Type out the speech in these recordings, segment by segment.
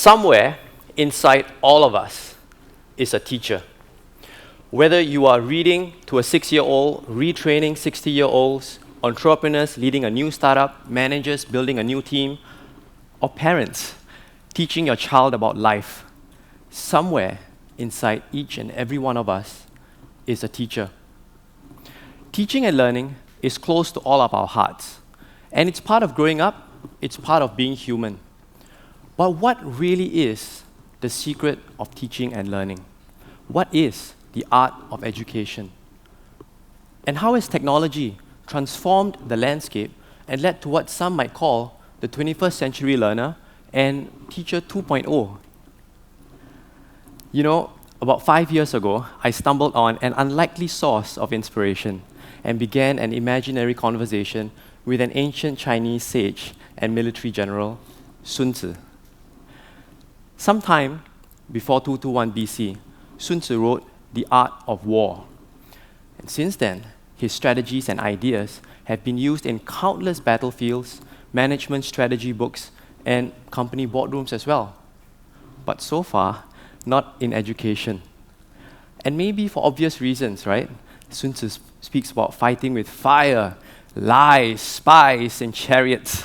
Somewhere inside all of us is a teacher. Whether you are reading to a 6-year-old, retraining 60-year-olds, entrepreneurs leading a new startup, managers building a new team, or parents teaching your child about life, somewhere inside each and every one of us is a teacher. Teaching and learning is close to all of our hearts, and it's part of growing up, it's part of being human. But what really is the secret of teaching and learning? What is the art of education? And how has technology transformed the landscape and led to what some might call the 21st century learner and teacher 2.0? You know, about 5 years ago, I stumbled on an unlikely source of inspiration and began an imaginary conversation with an ancient Chinese sage and military general, Sun Tzu. Sometime before 221 BC, Sun Tzu wrote The Art of War. And since then, his strategies and ideas have been used in countless battlefields, management strategy books, and company boardrooms as well. But so far, not in education. And maybe for obvious reasons, right? Sun Tzu speaks about fighting with fire, lies, spies, and chariots.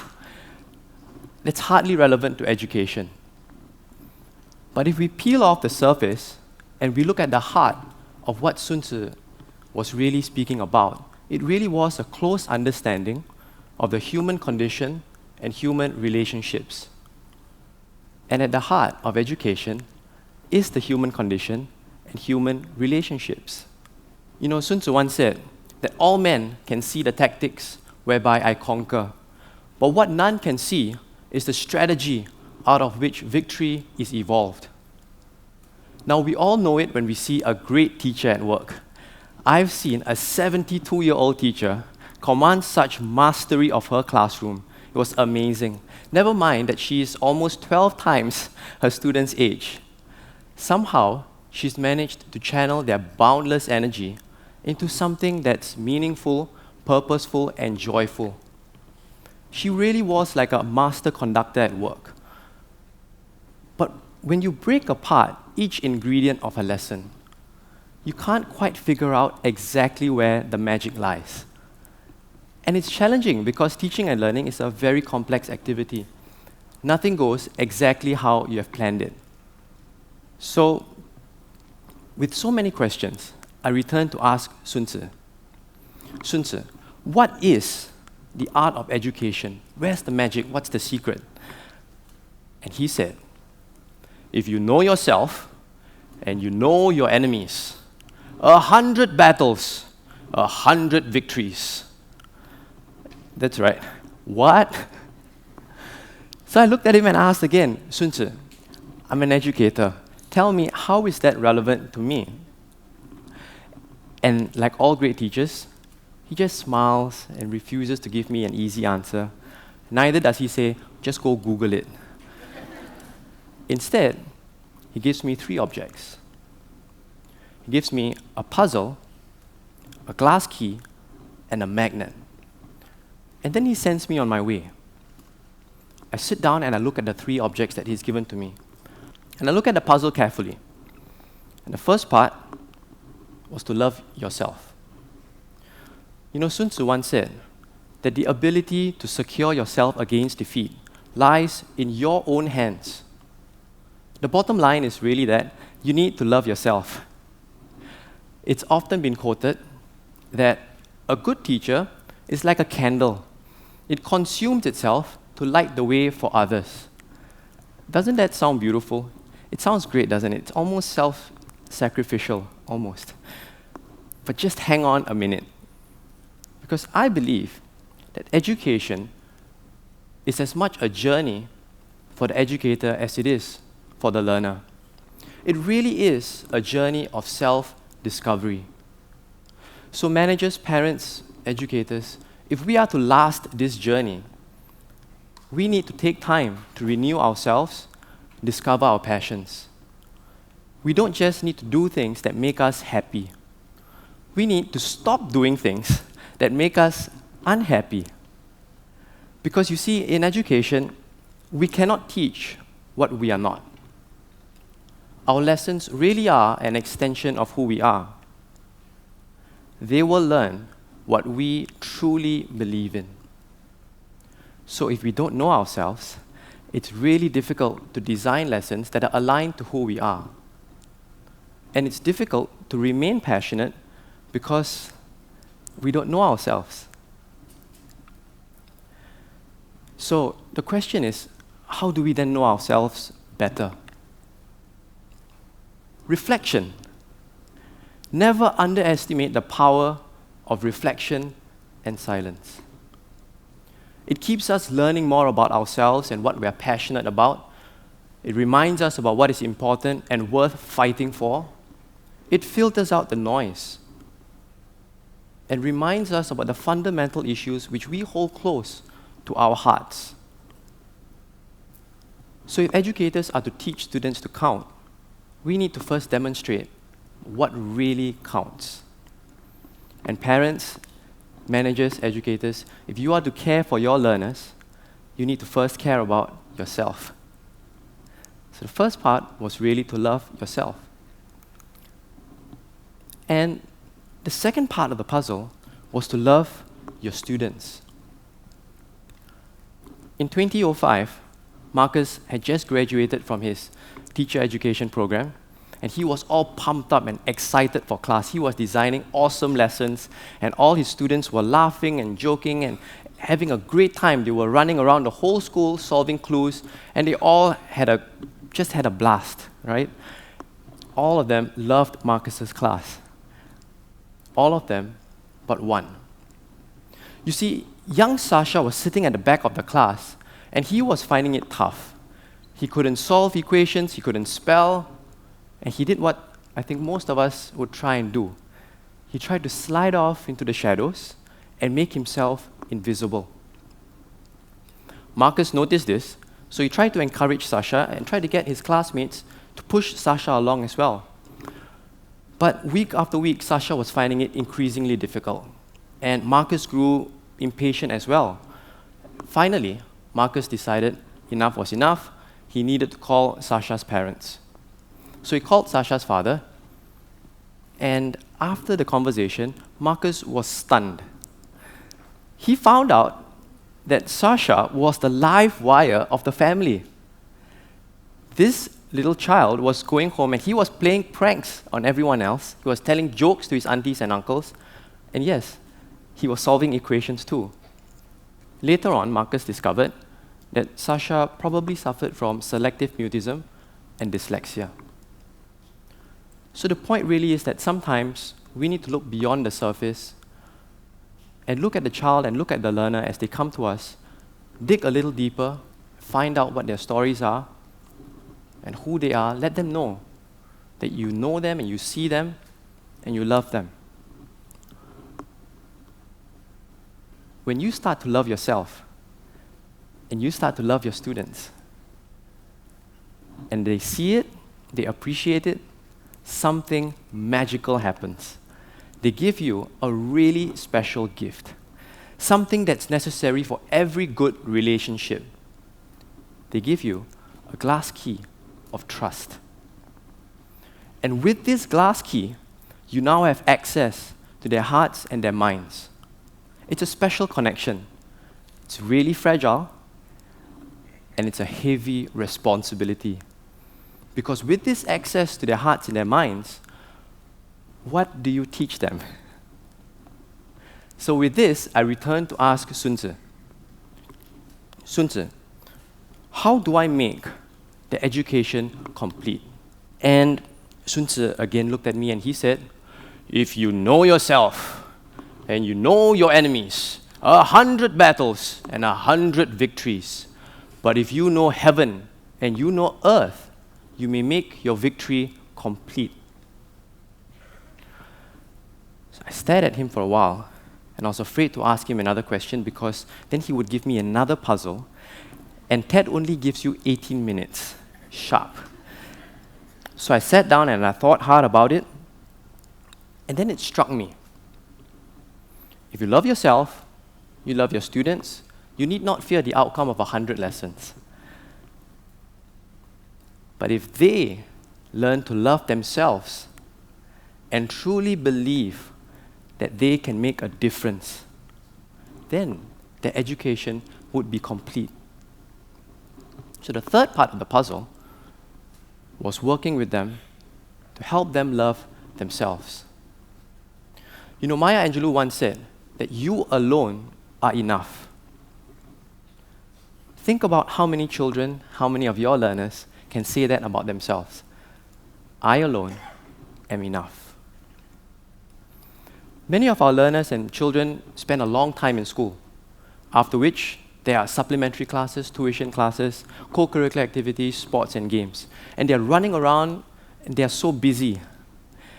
That's hardly relevant to education. But if we peel off the surface and we look at the heart of what Sun Tzu was really speaking about, it really was a close understanding of the human condition and human relationships. And at the heart of education is the human condition and human relationships. You know, Sun Tzu once said that all men can see the tactics whereby I conquer, but what none can see is the strategy out of which victory is evolved. Now, we all know it when we see a great teacher at work. I've seen a 72-year-old teacher command such mastery of her classroom. It was amazing. Never mind that she is almost 12 times her students' age. Somehow, she's managed to channel their boundless energy into something that's meaningful, purposeful, and joyful. She really was like a master conductor at work. But when you break apart each ingredient of a lesson, you can't quite figure out exactly where the magic lies. And it's challenging because teaching and learning is a very complex activity. Nothing goes exactly how you have planned it. So, with so many questions, I returned to ask Sun Tzu. Sun Tzu, what is the art of education? Where's the magic? What's the secret? And he said, if you know yourself and you know your enemies, 100 battles, 100 victories. That's right. What? So I looked at him and asked again, Sun Tzu, I'm an educator. Tell me, how is that relevant to me? And like all great teachers, he just smiles and refuses to give me an easy answer. Neither does he say, just go Google it. Instead, he gives me 3 objects. He gives me a puzzle, a glass key, and a magnet. And then he sends me on my way. I sit down and I look at the 3 objects that he's given to me. And I look at the puzzle carefully. And the first part was to love yourself. You know, Sun Tzu once said that the ability to secure yourself against defeat lies in your own hands. The bottom line is really that you need to love yourself. It's often been quoted that a good teacher is like a candle. It consumes itself to light the way for others. Doesn't that sound beautiful? It sounds great, doesn't it? It's almost self-sacrificial, almost. But just hang on a minute. Because I believe that education is as much a journey for the educator as it is for the learner. It really is a journey of self-discovery. So managers, parents, educators, if we are to last this journey, we need to take time to renew ourselves, discover our passions. We don't just need to do things that make us happy. We need to stop doing things that make us unhappy. Because you see, in education, we cannot teach what we are not. Our lessons really are an extension of who we are. They will learn what we truly believe in. So if we don't know ourselves, it's really difficult to design lessons that are aligned to who we are. And it's difficult to remain passionate because we don't know ourselves. So the question is, how do we then know ourselves better? Reflection. Never underestimate the power of reflection and silence. It keeps us learning more about ourselves and what we are passionate about. It reminds us about what is important and worth fighting for. It filters out the noise and reminds us about the fundamental issues which we hold close to our hearts. So if educators are to teach students to count, we need to first demonstrate what really counts. And parents, managers, educators, if you are to care for your learners, you need to first care about yourself. So the first part was really to love yourself. And the second part of the puzzle was to love your students. In 2005, Marcus had just graduated from his teacher education program, and he was all pumped up and excited for class. He was designing awesome lessons, and all his students were laughing and joking and having a great time. They were running around the whole school solving clues, and they all just had a blast, right? All of them loved Marcus's class. All of them but one. You see, young Sasha was sitting at the back of the class, and he was finding it tough. He couldn't solve equations, he couldn't spell, and he did what I think most of us would try and do. He tried to slide off into the shadows and make himself invisible. Marcus noticed this, so he tried to encourage Sasha and tried to get his classmates to push Sasha along as well. But week after week, Sasha was finding it increasingly difficult, and Marcus grew impatient as well. Finally, Marcus decided enough was enough. He needed to call Sasha's parents. So he called Sasha's father, and after the conversation, Marcus was stunned. He found out that Sasha was the live wire of the family. This little child was going home and he was playing pranks on everyone else. He was telling jokes to his aunties and uncles, and yes, he was solving equations too. Later on, Marcus discovered that Sasha probably suffered from selective mutism and dyslexia. So the point really is that sometimes we need to look beyond the surface and look at the child and look at the learner as they come to us, dig a little deeper, find out what their stories are and who they are, let them know that you know them and you see them and you love them. When you start to love yourself and you start to love your students and they see it, they appreciate it, something magical happens. They give you a really special gift, something that's necessary for every good relationship. They give you a glass key of trust. And with this glass key, you now have access to their hearts and their minds. It's a special connection. It's really fragile, and it's a heavy responsibility. Because with this access to their hearts and their minds, what do you teach them? So with this, I return to ask Sun Tzu. Sun Tzu, how do I make the education complete? And Sun Tzu again looked at me and he said, if you know yourself and you know your enemies, 100 battles and 100 victories. But if you know heaven and you know earth, you may make your victory complete. So I stared at him for a while, and I was afraid to ask him another question because then he would give me another puzzle, and TED only gives you 18 minutes, sharp. So I sat down and I thought hard about it, and then it struck me. If you love yourself, you love your students, you need not fear the outcome of 100 lessons. But if they learn to love themselves and truly believe that they can make a difference, then their education would be complete. So the third part of the puzzle was working with them to help them love themselves. You know, Maya Angelou once said that you alone are enough. Think about how many children, how many of your learners can say that about themselves. I alone am enough. Many of our learners and children spend a long time in school, after which there are supplementary classes, tuition classes, co-curricular activities, sports and games. And they're running around and they're so busy.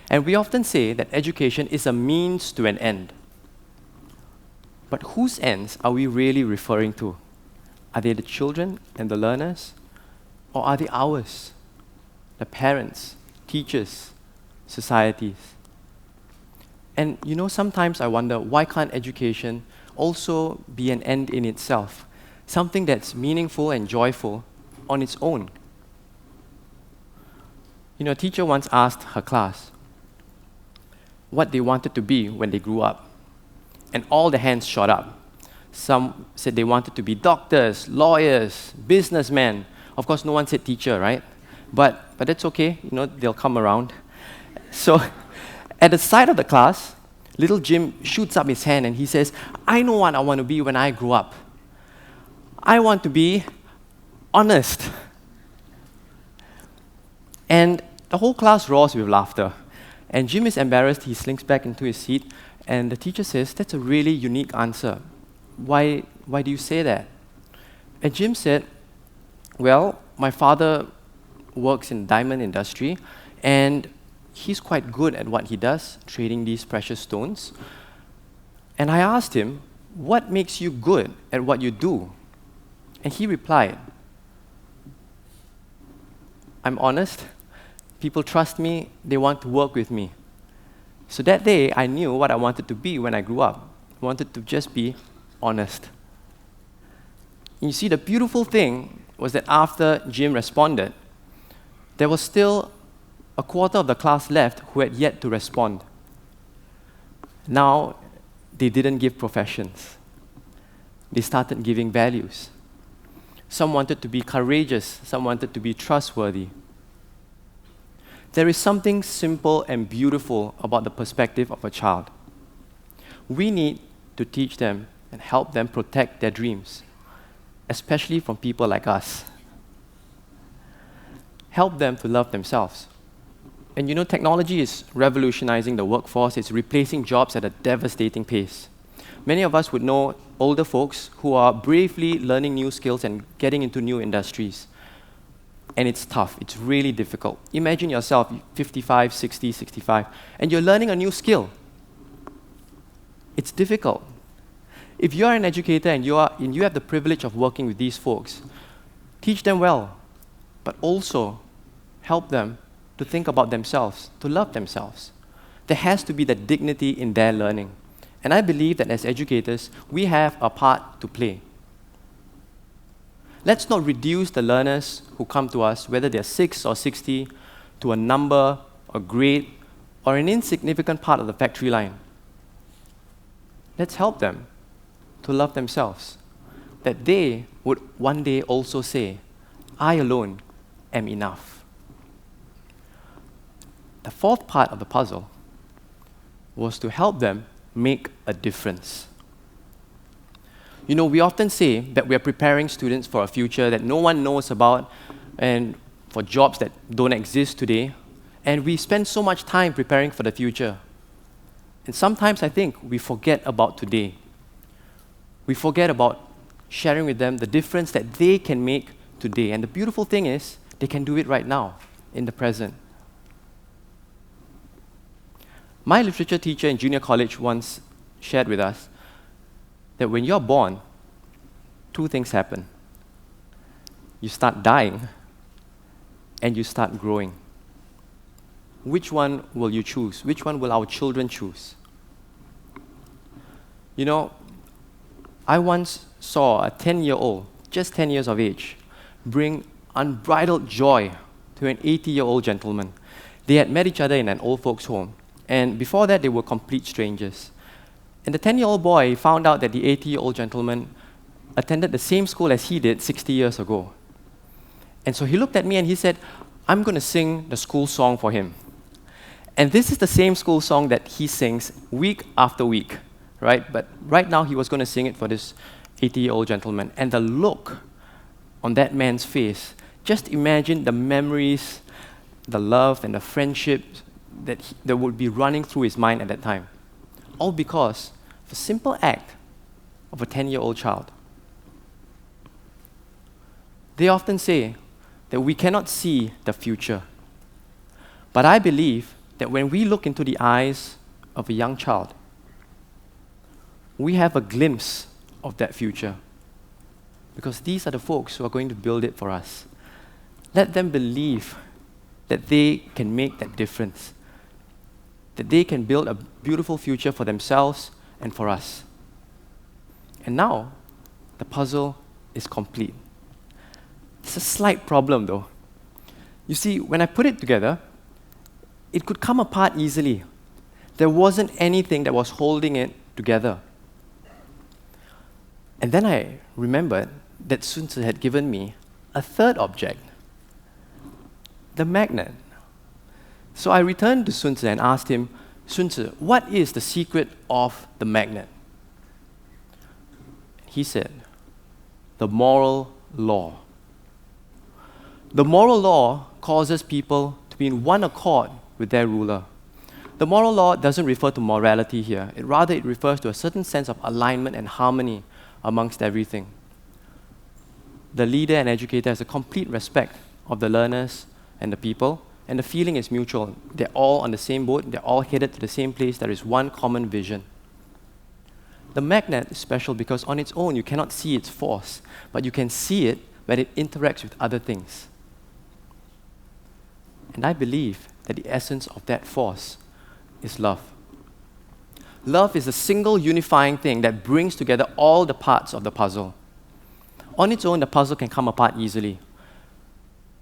And we often say that education is a means to an end. But whose ends are we really referring to? Are they the children and the learners? Or are they ours? The parents, teachers, societies? And you know, sometimes I wonder, why can't education also be an end in itself? Something that's meaningful and joyful on its own. You know, a teacher once asked her class what they wanted to be when they grew up. And all the hands shot up. Some said they wanted to be doctors, lawyers, businessmen. Of course, no one said teacher, right? But that's okay, you know, they'll come around. So, at the side of the class, little Jim shoots up his hand and he says, I know what I want to be when I grow up. I want to be honest. And the whole class roars with laughter. And Jim is embarrassed, he slinks back into his seat, and the teacher says, that's a really unique answer. Why do you say that? And Jim said, well, my father works in the diamond industry, and he's quite good at what he does, trading these precious stones. And I asked him, what makes you good at what you do? And he replied, I'm honest. People trust me, they want to work with me. So that day, I knew what I wanted to be when I grew up. I wanted to just be honest. You see, the beautiful thing was that after Jim responded, there was still a quarter of the class left who had yet to respond. Now, they didn't give professions. They started giving values. Some wanted to be courageous, some wanted to be trustworthy. There is something simple and beautiful about the perspective of a child. We need to teach them and help them protect their dreams, especially from people like us. Help them to love themselves. And you know, technology is revolutionizing the workforce. It's replacing jobs at a devastating pace. Many of us would know older folks who are bravely learning new skills and getting into new industries. And it's tough. It's really difficult. Imagine yourself 55, 60, 65, and you're learning a new skill. It's difficult. If you're an educator and you have the privilege of working with these folks, teach them well, but also help them to think about themselves, to love themselves. There has to be that dignity in their learning. And I believe that as educators, we have a part to play. Let's not reduce the learners who come to us, whether they're 6 or 60, to a number, a grade, or an insignificant part of the factory line. Let's help them to love themselves, that they would one day also say, I alone am enough. The fourth part of the puzzle was to help them make a difference. You know, we often say that we are preparing students for a future that no one knows about and for jobs that don't exist today. And we spend so much time preparing for the future. And sometimes I think we forget about today. We forget about sharing with them the difference that they can make today. And the beautiful thing is, they can do it right now, in the present. My literature teacher in junior college once shared with us that when you're born, two things happen. You start dying, and you start growing. Which one will you choose? Which one will our children choose? You know, I once saw a 10-year-old, just 10 years of age, bring unbridled joy to an 80-year-old gentleman. They had met each other in an old folks' home, and before that, they were complete strangers. And the 10-year-old boy found out that the 80-year-old gentleman attended the same school as he did 60 years ago. And so he looked at me and he said, I'm going to sing the school song for him. And this is the same school song that he sings week after week, right? But right now he was going to sing it for this 80-year-old gentleman. And the look on that man's face, just imagine the memories, the love and the friendship that would be running through his mind at that time. All because of a simple act of a 10-year-old child. They often say that we cannot see the future. But I believe that when we look into the eyes of a young child, we have a glimpse of that future. Because these are the folks who are going to build it for us. Let them believe that they can make that difference, that they can build a beautiful future for themselves and for us. And now, the puzzle is complete. It's a slight problem though. You see, when I put it together, it could come apart easily. There wasn't anything that was holding it together. And then I remembered that Sun Tzu had given me a third object, the magnet. So I returned to Sun Tzu and asked him, Sun Tzu, what is the secret of the magnet? He said, the moral law. The moral law causes people to be in one accord with their ruler. The moral law doesn't refer to morality here. It refers to a certain sense of alignment and harmony amongst everything. The leader and educator has a complete respect of the learners and the people, and the feeling is mutual. They're all on the same boat, they're all headed to the same place, there is one common vision. The magnet is special because on its own you cannot see its force, but you can see it when it interacts with other things. And I believe that the essence of that force is love. Love is a single unifying thing that brings together all the parts of the puzzle. On its own, the puzzle can come apart easily.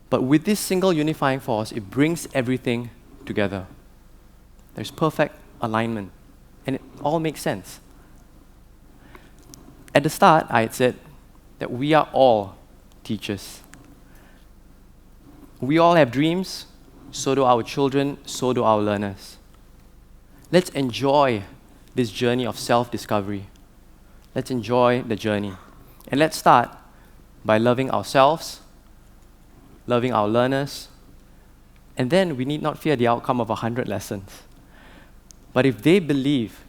But with this single unifying force, it brings everything together. There's perfect alignment, and it all makes sense. At the start, I had said that we are all teachers. We all have dreams, so do our children, so do our learners. Let's enjoy this journey of self-discovery. Let's enjoy the journey. And let's start by loving ourselves, loving our learners, and then we need not fear the outcome of 100 lessons. But if they believe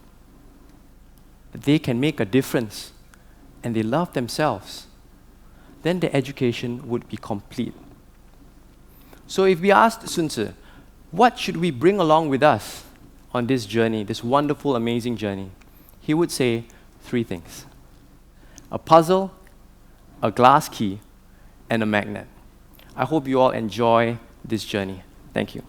that they can make a difference and they love themselves, then their education would be complete. So if we asked Sun Tzu, what should we bring along with us on this journey, this wonderful, amazing journey? He would say 3 things: a puzzle, a glass key, and a magnet. I hope you all enjoy this journey. Thank you.